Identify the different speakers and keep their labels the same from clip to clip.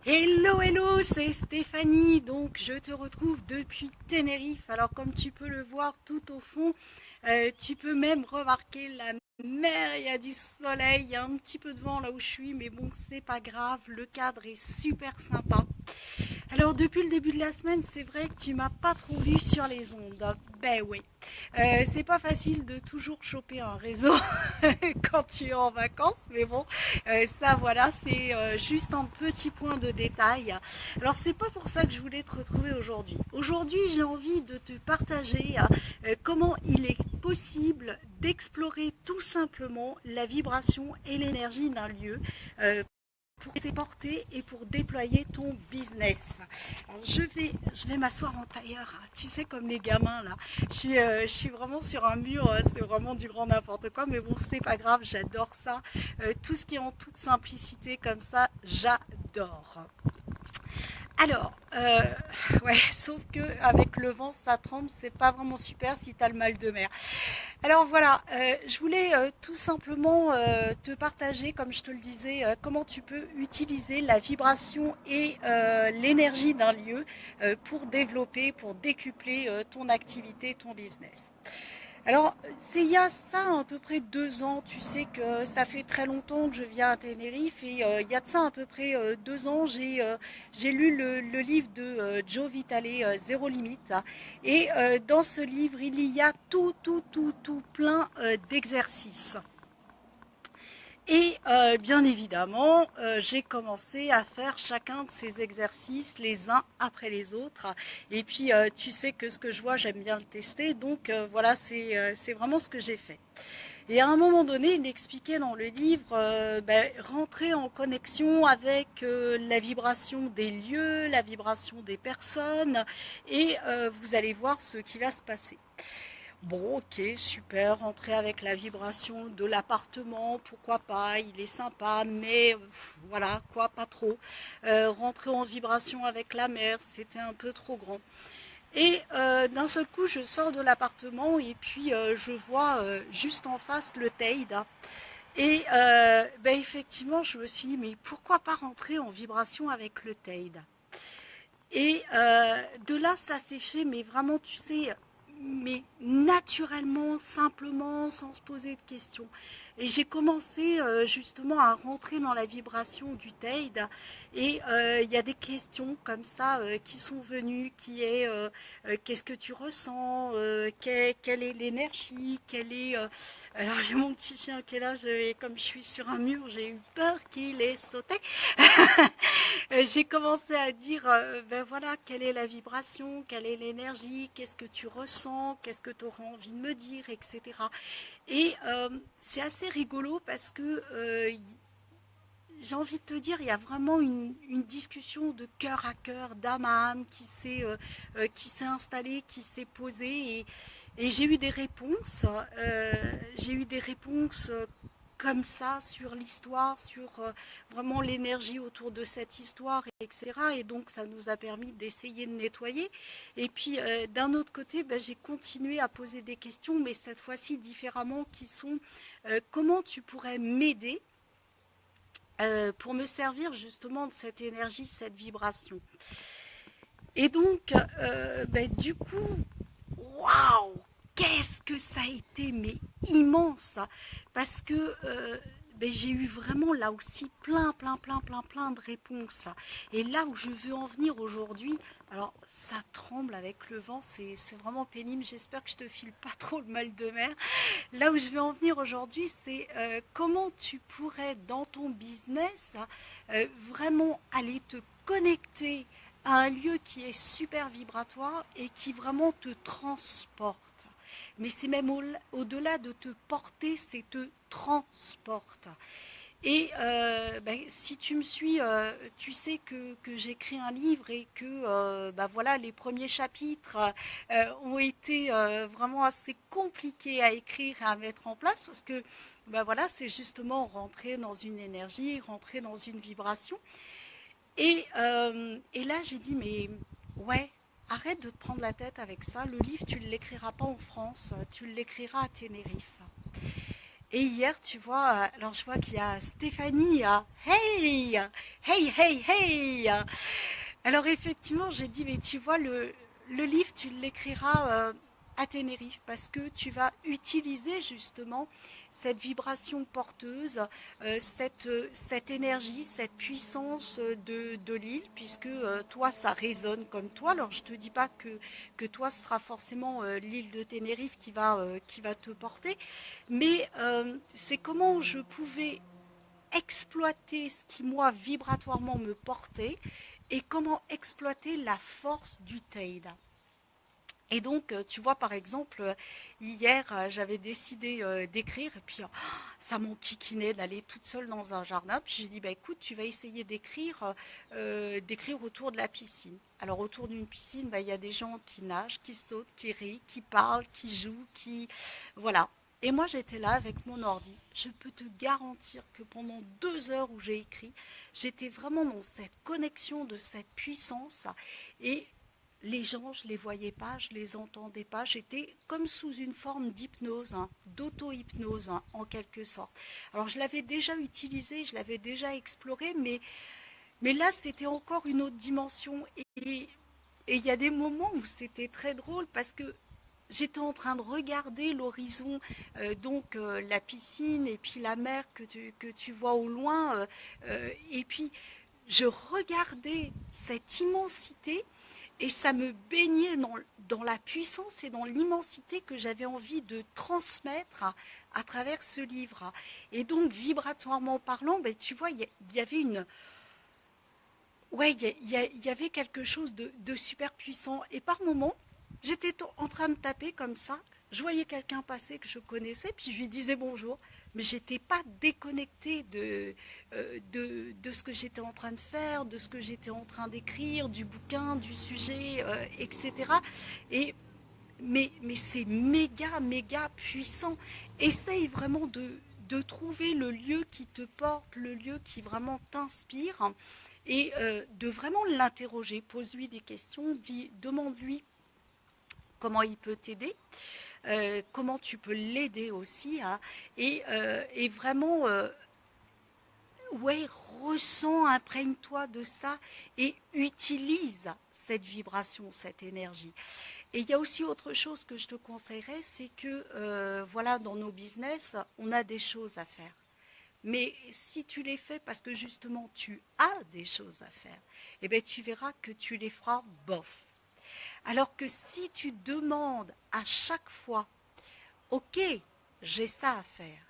Speaker 1: Hello, hello, c'est Stéphanie. Donc, je te retrouve depuis Tenerife. Alors, comme tu peux le voir tout au fond, tu peux même remarquer la mer. Il y a du soleil, il y a un petit peu de vent là où je suis, mais bon, c'est pas grave. Le cadre est super sympa. Alors, depuis le début de la semaine, c'est vrai que tu m'as pas trop vu sur les ondes. Ben oui. C'est pas facile de toujours choper un réseau quand tu es en vacances, mais bon, ça voilà, c'est juste un petit point de détail. Alors c'est pas pour ça que je voulais te retrouver aujourd'hui. Aujourd'hui, j'ai envie de te partager comment il est possible d'explorer tout simplement la vibration et l'énergie d'un lieu. Pour porter et pour déployer ton business. Alors je vais m'asseoir en tailleur, hein. Tu sais, comme les gamins là. Je suis vraiment sur un mur, c'est vraiment du grand n'importe quoi, mais bon, c'est pas grave, j'adore ça. Tout ce qui est en toute simplicité comme ça, j'adore. Alors, ouais, sauf que avec le vent, ça tremble, c'est pas vraiment super si t'as le mal de mer. Alors voilà, je voulais tout simplement te partager, comme je te le disais, comment tu peux utiliser la vibration et l'énergie d'un lieu pour développer, pour décupler ton activité, ton business. Alors, c'est il y a ça à peu près 2 ans, tu sais que ça fait très longtemps que je viens à Tenerife et il y a de ça à peu près 2 ans, j'ai lu le livre de Joe Vitale, Zéro Limite. Et dans ce livre, il y a tout plein d'exercices. Et bien évidemment, j'ai commencé à faire chacun de ces exercices les uns après les autres. Et puis, tu sais que ce que je vois, j'aime bien le tester. Donc, voilà, c'est vraiment ce que j'ai fait. Et à un moment donné, il expliquait dans le livre, rentrer en connexion avec la vibration des lieux, la vibration des personnes, et vous allez voir ce qui va se passer. Bon, ok, super, rentrer avec la vibration de l'appartement, pourquoi pas, il est sympa, mais voilà, quoi, pas trop. Rentrer en vibration avec la mer, c'était un peu trop grand. Et d'un seul coup, je sors de l'appartement et puis je vois juste en face le Teide. Et effectivement, je me suis dit, mais pourquoi pas rentrer en vibration avec le Teide? Et de là, ça s'est fait, mais vraiment, tu sais, mais naturellement, simplement, sans se poser de questions. Et j'ai commencé justement à rentrer dans la vibration du Teide. Et il y a des questions comme ça qui sont venues, qui est qu'est-ce que tu ressens, quelle est l'énergie, quelle est... Alors j'ai mon petit chien qui est là, comme je suis sur un mur, j'ai eu peur qu'il ait sauté. J'ai commencé à dire, ben voilà, quelle est la vibration, quelle est l'énergie, qu'est-ce que tu ressens, qu'est-ce que tu auras envie de me dire, etc. Et c'est assez rigolo parce que j'ai envie de te dire, il y a vraiment une discussion de cœur à cœur, d'âme à âme qui s'est installée, qui s'est posée. Et j'ai eu des réponses. J'ai eu des réponses comme ça sur l'histoire, sur vraiment l'énergie autour de cette histoire, etc. Et donc ça nous a permis d'essayer de nettoyer. Et puis d'un autre côté, ben, j'ai continué à poser des questions, mais cette fois-ci différemment, qui sont comment tu pourrais m'aider pour me servir justement de cette énergie, cette vibration. Et donc, du coup, waouh, qu'est-ce que ça a été, mais immense, parce que j'ai eu vraiment là aussi plein de réponses. Et là où je veux en venir aujourd'hui, alors ça tremble avec le vent, c'est vraiment pénible, j'espère que je te file pas trop le mal de mer. Là où je vais en venir aujourd'hui, c'est comment tu pourrais dans ton business vraiment aller te connecter à un lieu qui est super vibratoire et qui vraiment te transporte. Mais c'est même au-delà de te porter, c'est te transporte. Et si tu me suis, tu sais que j'écris un livre et que voilà, les premiers chapitres ont été vraiment assez compliqués à écrire et à mettre en place parce que voilà, c'est justement rentrer dans une énergie, rentrer dans une vibration. Et là, j'ai dit, mais ouais, arrête de te prendre la tête avec ça. Le livre, tu ne l'écriras pas en France, tu l'écriras à Tenerife. Et hier, tu vois, alors je vois qu'il y a Stéphanie. Hey, hey, hey, hey. Alors effectivement, j'ai dit, mais tu vois, le livre, tu l'écriras à Tenerife parce que tu vas utiliser justement cette vibration porteuse, cette énergie, cette puissance de l'île, puisque toi, ça résonne comme toi. Alors je te dis pas que toi, ce sera forcément l'île de Tenerife qui va te porter, mais c'est comment je pouvais exploiter ce qui, moi, vibratoirement me portait et comment exploiter la force du Teide. Et donc, tu vois, par exemple, hier, j'avais décidé d'écrire, et puis ça m'enquiquinait d'aller toute seule dans un jardin. Puis j'ai dit, bah, écoute, tu vas essayer d'écrire autour de la piscine. Alors, autour d'une piscine, bah, il y a des gens qui nagent, qui sautent, qui rient, qui parlent, qui jouent, qui... Voilà. Et moi, j'étais là avec mon ordi. Je peux te garantir que pendant 2 heures où j'ai écrit, j'étais vraiment dans cette connexion de cette puissance. Et les gens, je ne les voyais pas, je ne les entendais pas. J'étais comme sous une forme d'hypnose, hein, d'auto-hypnose, hein, en quelque sorte. Alors, je l'avais déjà utilisé, je l'avais déjà exploré, mais là, c'était encore une autre dimension. Et il y a des moments où c'était très drôle parce que j'étais en train de regarder l'horizon, la piscine et puis la mer que tu vois au loin. Et puis, je regardais cette immensité et ça me baignait dans la puissance et dans l'immensité que j'avais envie de transmettre à travers ce livre. Et donc, vibratoirement parlant, ben, tu vois, y avait une... Ouais, il y avait quelque chose de super puissant. Et par moments, j'étais en train de taper comme ça. Je voyais quelqu'un passer que je connaissais, puis je lui disais bonjour. Mais j'étais pas déconnectée de ce que j'étais en train de faire, de ce que j'étais en train d'écrire, du bouquin, du sujet, etc. Et, mais c'est méga, méga puissant. Essaye vraiment de trouver le lieu qui te porte, le lieu qui vraiment t'inspire et de vraiment l'interroger. Pose-lui des questions, demande-lui comment il peut t'aider, comment tu peux l'aider aussi, hein, et vraiment, ouais, ressens, imprègne-toi de ça et utilise cette vibration, cette énergie. Et il y a aussi autre chose que je te conseillerais, c'est que voilà, dans nos business, on a des choses à faire. Mais si tu les fais parce que justement tu as des choses à faire, eh bien tu verras que tu les feras bof. Alors que si tu demandes à chaque fois, ok, j'ai ça à faire,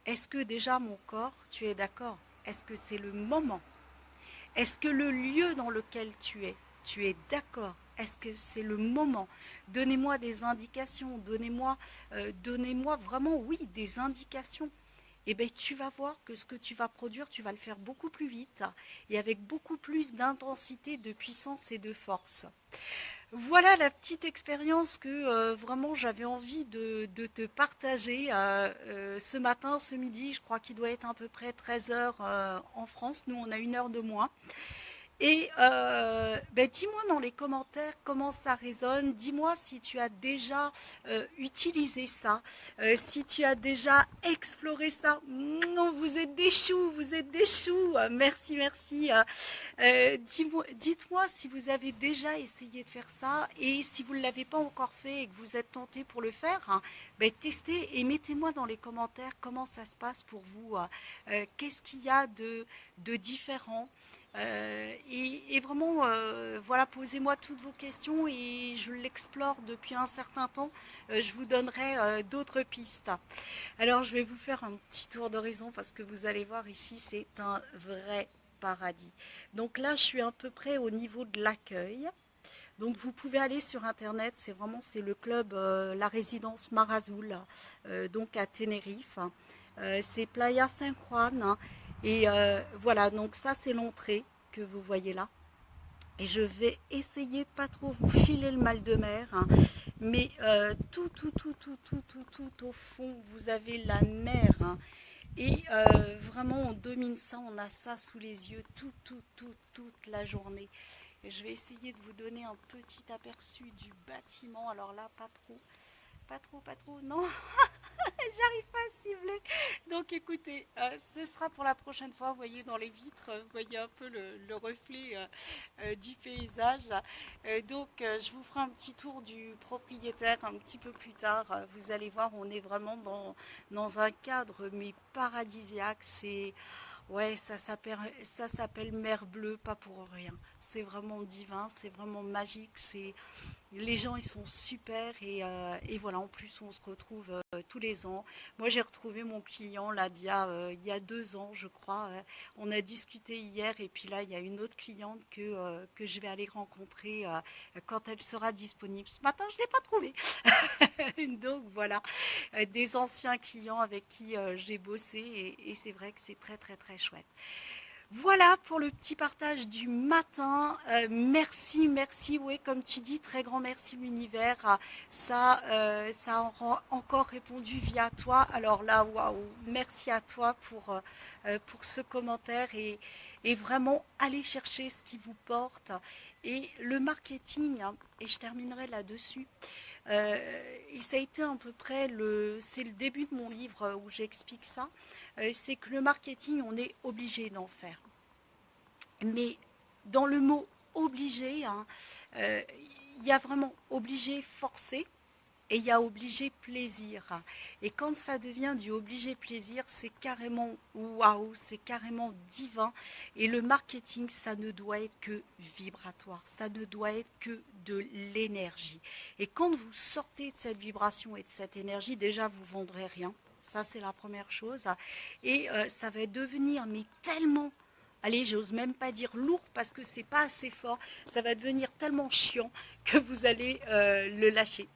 Speaker 1: est-ce que déjà mon corps, tu es d'accord? Est-ce que c'est le moment? Est-ce que le lieu dans lequel tu es d'accord? Est-ce que c'est le moment? Donnez-moi des indications, donnez-moi vraiment, oui, des indications. Eh bien, tu vas voir que ce que tu vas produire, tu vas le faire beaucoup plus vite et avec beaucoup plus d'intensité, de puissance et de force. Voilà la petite expérience que vraiment j'avais envie de te partager ce matin, ce midi. Je crois qu'il doit être à peu près 13 heures en France. Nous, on a 1 heure de moins. Et ben, dis-moi dans les commentaires comment ça résonne. Dis-moi si tu as déjà utilisé ça, si tu as déjà exploré ça. Non, vous êtes des choux, vous êtes des choux. Merci, merci. Dites-moi si vous avez déjà essayé de faire ça et si vous ne l'avez pas encore fait et que vous êtes tenté pour le faire, hein, ben, testez et mettez-moi dans les commentaires comment ça se passe pour vous. Qu'est-ce qu'il y a de différent et vraiment, voilà, posez-moi toutes vos questions et je l'explore depuis un certain temps. Je vous donnerai d'autres pistes. Alors, je vais vous faire un petit tour d'horizon parce que vous allez voir ici, c'est un vrai paradis. Donc là, je suis à peu près au niveau de l'accueil. Donc vous pouvez aller sur internet, c'est le club, la résidence Mar Azul, donc à Tenerife. C'est Playa San Juan, hein. Et voilà, donc ça c'est l'entrée que vous voyez là. Et je vais essayer de pas trop vous filer le mal de mer, hein. Mais tout au fond, vous avez la mer, hein. Et vraiment, on domine ça, on a ça sous les yeux toute la journée. Et je vais essayer de vous donner un petit aperçu du bâtiment. Alors là, pas trop. pas trop, non. J'arrive pas à cibler. Donc écoutez, ce sera pour la prochaine fois. Vous voyez dans les vitres, vous voyez un peu le reflet du paysage. Je vous ferai un petit tour du propriétaire un petit peu plus tard. Vous allez voir, on est vraiment dans un cadre mais paradisiaque. C'est Ouais, ça s'appelle mer bleue, pas pour rien. C'est vraiment divin, c'est vraiment magique, les gens ils sont super et voilà, en plus on se retrouve tous les ans. Moi j'ai retrouvé mon client là il y a 2 ans je crois. On a discuté hier et puis là il y a une autre cliente que je vais aller rencontrer quand elle sera disponible. Ce matin je ne l'ai pas trouvée. Donc voilà, des anciens clients avec qui j'ai bossé et c'est vrai que c'est très très très chouette. Voilà pour le petit partage du matin. Merci, merci. Oui, comme tu dis, très grand merci l'univers. Ça a encore répondu via toi. Alors là, waouh, merci à toi pour ce commentaire et vraiment aller chercher ce qui vous porte. Et le marketing, hein, et je terminerai là-dessus. Et ça a été à peu près c'est le début de mon livre où j'explique ça. C'est que le marketing, on est obligé d'en faire. Mais dans le mot obligé, hein, euh, il y a vraiment obligé forcé et il y a obligé plaisir. Et quand ça devient du obligé plaisir, c'est carrément waouh, c'est carrément divin. Et le marketing, ça ne doit être que vibratoire, ça ne doit être que de l'énergie. Et quand vous sortez de cette vibration et de cette énergie, déjà vous vendrez rien. Ça, c'est la première chose. Et ça va devenir mais tellement, allez, j'ose même pas dire lourd parce que c'est pas assez fort. Ça va devenir tellement chiant que vous allez le lâcher.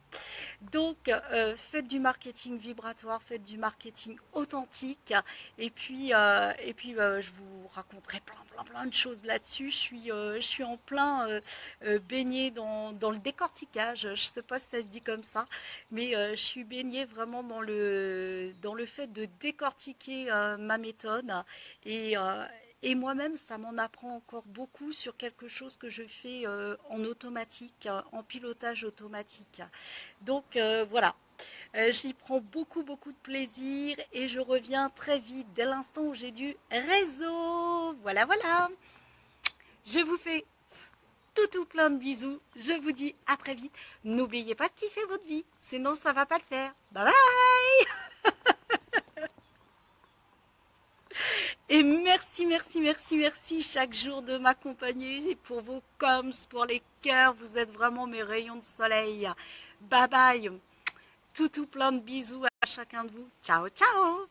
Speaker 1: Donc, faites du marketing vibratoire, faites du marketing authentique. Je vous raconterai plein de choses là-dessus. Je suis en plein baignée dans le décortiquage. Je ne sais pas si ça se dit comme ça, mais je suis baignée vraiment dans le fait de décortiquer ma méthode et, euh, et moi-même, ça m'en apprend encore beaucoup sur quelque chose que je fais en automatique, en pilotage automatique. Donc voilà, j'y prends beaucoup de plaisir et je reviens très vite dès l'instant où j'ai du réseau. Voilà, voilà. Je vous fais tout plein de bisous. Je vous dis à très vite. N'oubliez pas de kiffer votre vie, sinon ça va pas le faire. Bye bye. Et merci chaque jour de m'accompagner et pour vos coms, pour les cœurs. Vous êtes vraiment mes rayons de soleil. Bye bye. Tout plein de bisous à chacun de vous. Ciao, ciao.